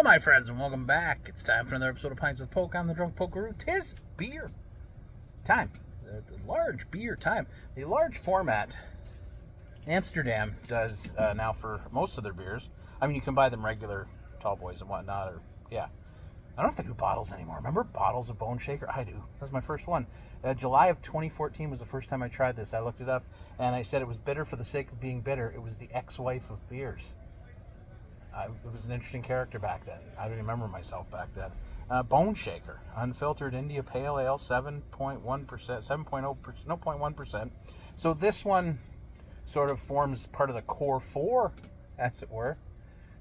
my friends, and welcome back. It's time for another episode of Pints with Poke. I'm the Drunk Pokeroo. 'Tis beer time. The large beer time. The large format Amsterdam does now for most of their beers. I mean, you can buy them regular tall boys and whatnot. Or yeah. I don't know if they do bottles anymore. Remember bottles of Boneshaker? I do. That was my first one. July of 2014 was the first time I tried this. I looked it up, and I said it was bitter for the sake of being bitter. It was the ex-wife of beers. It was an interesting character back then. I don't remember myself back then. Boneshaker, Unfiltered India Pale Ale, 7.1%, 7.0%, no, 0.1%. So this one sort of forms part of the core four, as it were.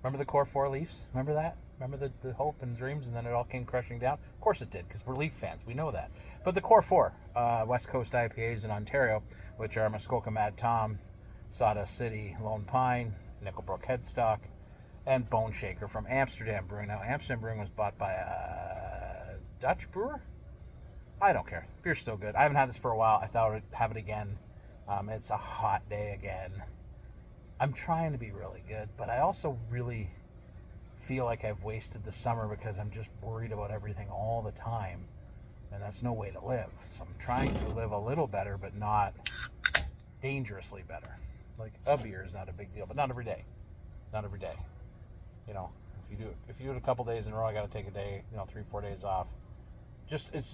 Remember the core four Leafs? Remember that? Remember the hope and dreams, and then it all came crushing down? Of course it did, because we're Leaf fans. We know that. But the core four, West Coast IPAs in Ontario, which are Muskoka Mad Tom, Sawdust City, Lone Pine, Nickelbrook Headstock, and Boneshaker from Amsterdam Brewing. Now, Amsterdam Brewing was bought by a Dutch brewer? I don't care. Beer's still good. I haven't had this for a while. I thought I would have it again. It's a hot day again. I'm trying to be really good, but I also really feel like I've wasted the summer because I'm just worried about everything all the time, and that's no way to live. So I'm trying to live a little better, but not dangerously better. Like, a beer is not a big deal, but not every day. Not every day. You know, if you do it a couple days in a row, I got to take a day, 3-4 days off.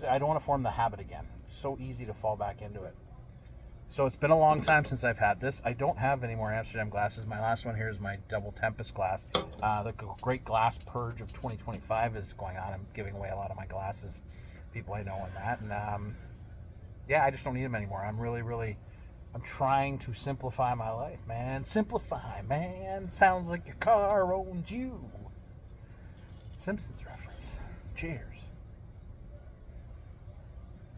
I don't want to form the habit again. It's so easy to fall back into it. So it's been a long time since I've had this. I don't have any more Amsterdam glasses. My last one here is my double Tempest glass. The Great Glass Purge of 2025 is going on. I'm giving away a lot of my glasses, people I know in that. And I just don't need them anymore. I'm trying to simplify my life, man. Simplify, man. Sounds like your car owns you. Simpsons reference. Cheers.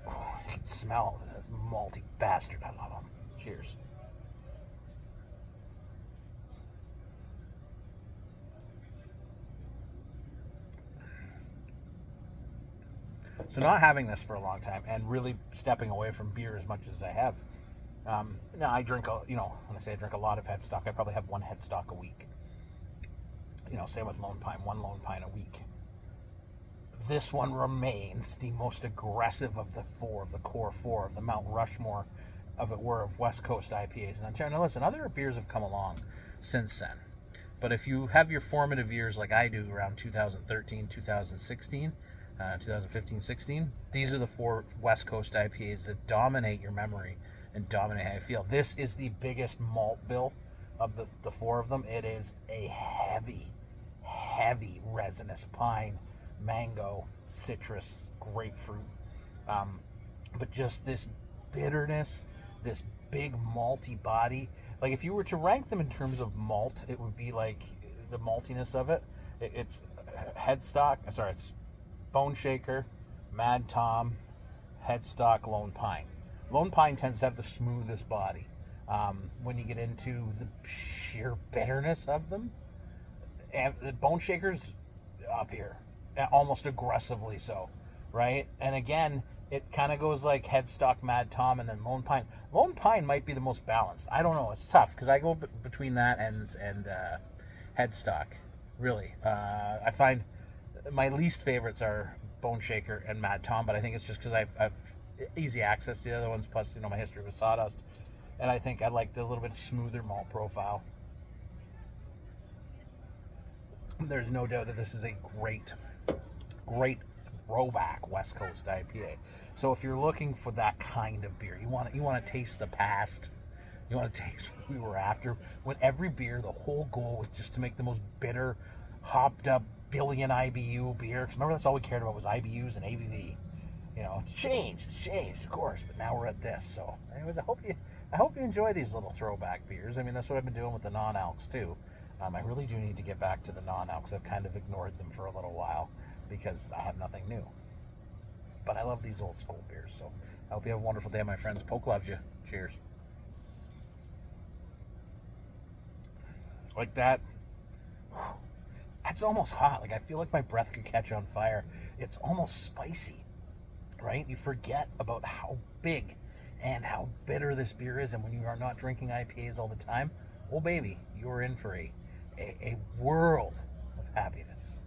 Oh, I can smell this malty bastard. I love them. Cheers. So not having this for a long time and really stepping away from beer as much as I have. Now I drink, when I say I drink a lot of headstock, I probably have one headstock a week. Same with Lone Pine, one Lone Pine a week. This one remains the most aggressive of the core four, of the Mount Rushmore, of West Coast IPAs in Ontario. Now listen, other beers have come along since then. But if you have your formative years like I do around 2013, 2016, 2015, 16, these are the four West Coast IPAs that dominate your memory and dominate how you feel. This is the biggest malt bill of the four of them. It is a heavy resinous pine, mango, citrus, grapefruit, but just this bitterness, this big malty body. Like, if you were to rank them in terms of malt, it would be like the maltiness of it. It's it's Boneshaker, Mad Tom, Headstock, Lone Pine. Lone Pine tends to have the smoothest body. When you get into the sheer bitterness of them, and the Boneshaker's up here, almost aggressively so, right? And again, it kind of goes like Headstock, Mad Tom, and then Lone Pine. Lone Pine might be the most balanced. I don't know. It's tough because I go between that and Headstock. Really, I find my least favorites are Boneshaker and Mad Tom, but I think it's just because I've easy access to the other ones, plus my history with Sawdust, and I think I like the little bit smoother malt profile. There's no doubt that this is a great throwback West Coast IPA. So if you're looking for that kind of beer, you want to taste the past, you want to taste what we were after. When every beer, the whole goal was just to make the most bitter, hopped up billion IBU beer. Because remember, that's all we cared about was IBUs and ABV. It's changed, of course, but now we're at this. So, anyways, I hope you enjoy these little throwback beers. I mean, that's what I've been doing with the non-alcs too. I really do need to get back to the non-alcs. I've kind of ignored them for a little while because I have nothing new. But I love these old school beers. So, I hope you have a wonderful day, my friends. Poke loves you. Cheers. Like that. It's almost hot. Like, I feel like my breath could catch on fire. It's almost spicy. Right? You forget about how big and how bitter this beer is, and when you are not drinking IPAs all the time, oh baby, you are in for a world of happiness.